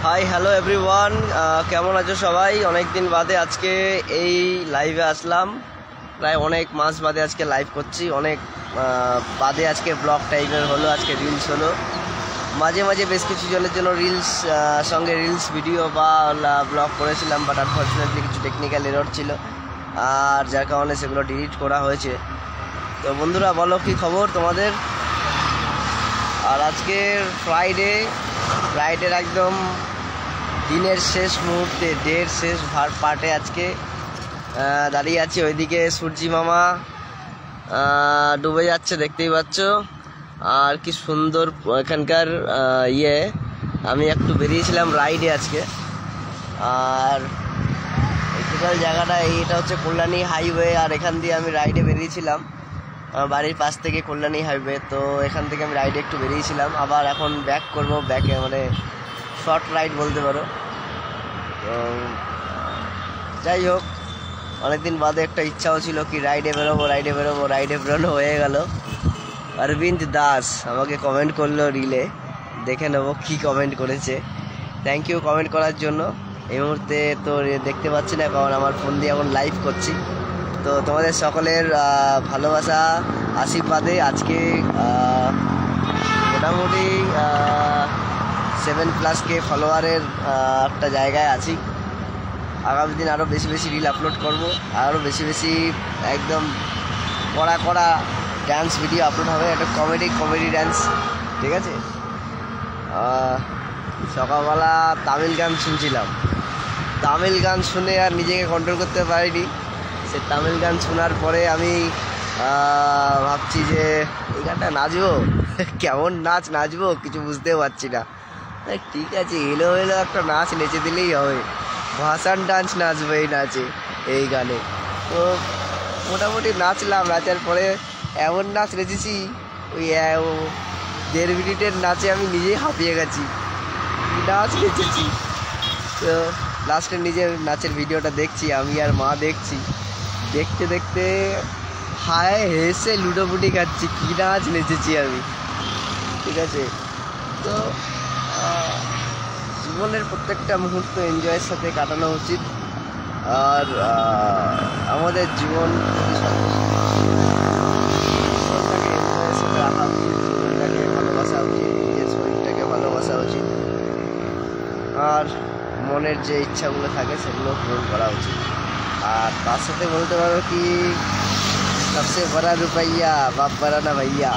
Hi hello everyone, কেমন আছো সবাই? অনেক দিন বাদে আজকে এই লাইভে আসলাম। প্রায় অনেক মাস বাদে আজকে লাইভ করছি। অনেক বাদে আজকে ব্লগ টাইপের হলো, আজকে রিলস হলো। মাঝে মাঝে বেশ কিছু জনের জন্য সঙ্গে রিলস ভিডিও বা ব্লগ করেছিলাম, বাট আনফর্চুনেটলি কিছু টেকনিক্যাল এরর ছিল, আর যার কারণে সেগুলো ডিলিট করা হয়েছে। তো বন্ধুরা, বলো কি খবর তোমাদের? আর আজকে ফ্রাইডের একদম দিনের শেষ মুহূর্তে, ডের শেষ পার্টে আজকে দাঁড়িয়ে আছি। ওইদিকে সূর্যি মামা ডুবে যাচ্ছে, দেখতেই পাচ্ছ। আর কি সুন্দর এখানকার আমি একটু বেরিয়েছিলাম রাইডে আজকে। আর এই টোটাল জায়গাটা এটা হচ্ছে কল্যাণী হাইওয়ে, আর এখান দিয়ে আমি রাইডে বেরিয়েছিলাম। আমার বাড়ির পাশ থেকে কল্যাণী হাইওয়ে, তো এখান থেকে আমি রাইডে একটু বেরিয়েছিলাম। আবার এখন ব্যাক করবো, ব্যাকে মানে শর্ট রাইড বলতে পারো। তো যাই হোক, অনেকদিন বাদে একটা ইচ্ছাও ছিল কি রাইডে বেরোনো হয়ে গেল। অরবিন্দ দাস আমাকে কমেন্ট করলো রিলে, দেখে নেবো কি কমেন্ট করেছে। থ্যাংক ইউ কমেন্ট করার জন্য। এই মুহূর্তে তো দেখতে পাচ্ছি না, কারণ আমার ফোন দিয়ে এখন লাইভ করছি। তো তোমাদের সকলের ভালোবাসা আশীর্বাদে আজকে মোটামুটি 7+ কে ফলোয়ারের একটা জায়গায় আছি। আগামী দিন আরও বেশি বেশি রিল আপলোড করবো, আরও বেশি বেশি একদম কড়া ড্যান্স ভিডিও আপলোড হবে, একটা কমেডি ড্যান্স, ঠিক আছে? সকালবেলা তামিল গান শুনছিলাম, তামিল গান শুনে আর নিজেকে কন্ট্রোল করতে পারিনি। সে তামিল গান শোনার পরে আমি ভাবছি যে এই গানটা নাচবো, কেমন নাচবো কিছু বুঝতেও পারছি না। ঠিক আছে, এলো একটা নাচ নেচে দিলেই হবে, ভাসান ডান্স নাচবো এই নাচে, এই গানে। তো মোটামুটি নাচলাম, নাচার পরে এমন নাচ নেচেছি, ওই 1.5 মিনিটের নাচে আমি নিজেই হাঁপিয়ে গেছি, নাচ নেচেছি। তো লাস্টে নিজের নাচের ভিডিওটা দেখছি, আমি আর মা দেখছি, দেখতে দেখতে হায় হেসে লুডোপুটি খাচ্ছি, কী নাচ নেচেছি আমি, ঠিক আছে? তো জীবনের প্রত্যেকটা মুহূর্ত এনজয়ের সাথে কাটানো উচিত। আর আমাদের জীবনটাকে এনজয়ের সাথে রাখা উচিত, জীবনটাকে ভালোবাসা উচিত, নিজের শরীরটাকে ভালোবাসা উচিত, আর মনের যে ইচ্ছাগুলো থাকে সেগুলো পূরণ করা উচিত। আর তার সাথে বলতে পারো কি, সবচেয়ে বড় রুপাইয়া বাপ বাড়া না ভাইয়া।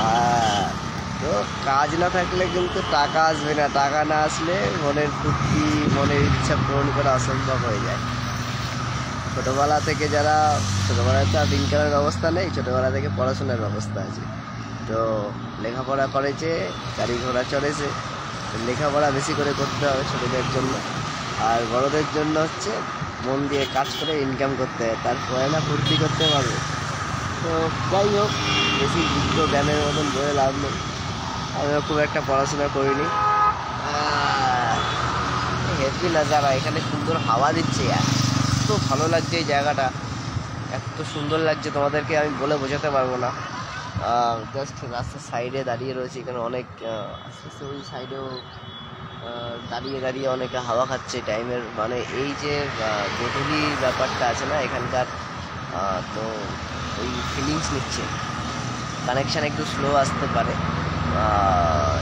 তো কাজ না থাকলে কিন্তু টাকা আসবে না, টাকা না আসলে মনের তৃপ্তি, মনের ইচ্ছা পূরণ করা অসম্ভব হয়ে যায়। ছোটোবেলা থেকে ছোটোবেলায় তো আর ইনকামের ব্যবস্থা নেই, ছোটোবেলা থেকে পড়াশোনার ব্যবস্থা আছে। তো লেখাপড়া করেছে, গাড়ি ঘোড়া চড়েছে, লেখাপড়া বেশি করে করতে হবে ছোটোদের জন্য। আর বড়োদের জন্য হচ্ছে মন দিয়ে কাজ করে ইনকাম করতে হয়, তারপরে না ফুর্তি করতে পারবে। তো যাই হোক, বেশি যুক্ত জ্ঞানের মতন বলে লাভ নেই। আমিও খুব একটা পড়াশোনা করিনি। হেভি নাজারা, এখানে সুন্দর হাওয়া দিচ্ছে, এত ভালো লাগছে এই জায়গাটা, এত সুন্দর লাগছে, তোমাদেরকে আমি বলে বোঝাতে পারবো না। জাস্ট রাস্তার সাইডে দাঁড়িয়ে রয়েছে, এখানে অনেক আস্তে ওই সাইডেও দাঁড়িয়ে অনেকে হাওয়া খাচ্ছে টাইমের, মানে এই যে গোধূলি ব্যাপারটা আছে না এখানকার, তো ওই ফিলিংস নিচ্ছে। কানেকশান একটু স্লো আসতে পারে,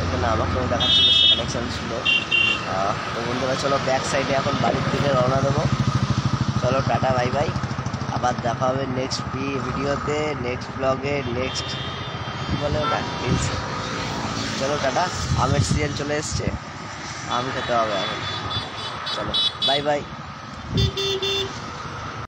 এখানে আমাকেও দেখাচ্ছিল কানেকশান স্লো। তো বন্ধুরা, চলো ব্যাক সাইডে এখন বাড়ির দিকে রওনা দেবো। চলো টাটা, বাই বাই, আবার দেখা হবে নেক্সট ভিডিওতে, নেক্সট ব্লগে, নেক্সট কী বলে ওটা, রিলসে। চলো টাটা। আমের সিজন চলে এসছে, আম খেতে হবে এখন। চলো বাই বাই।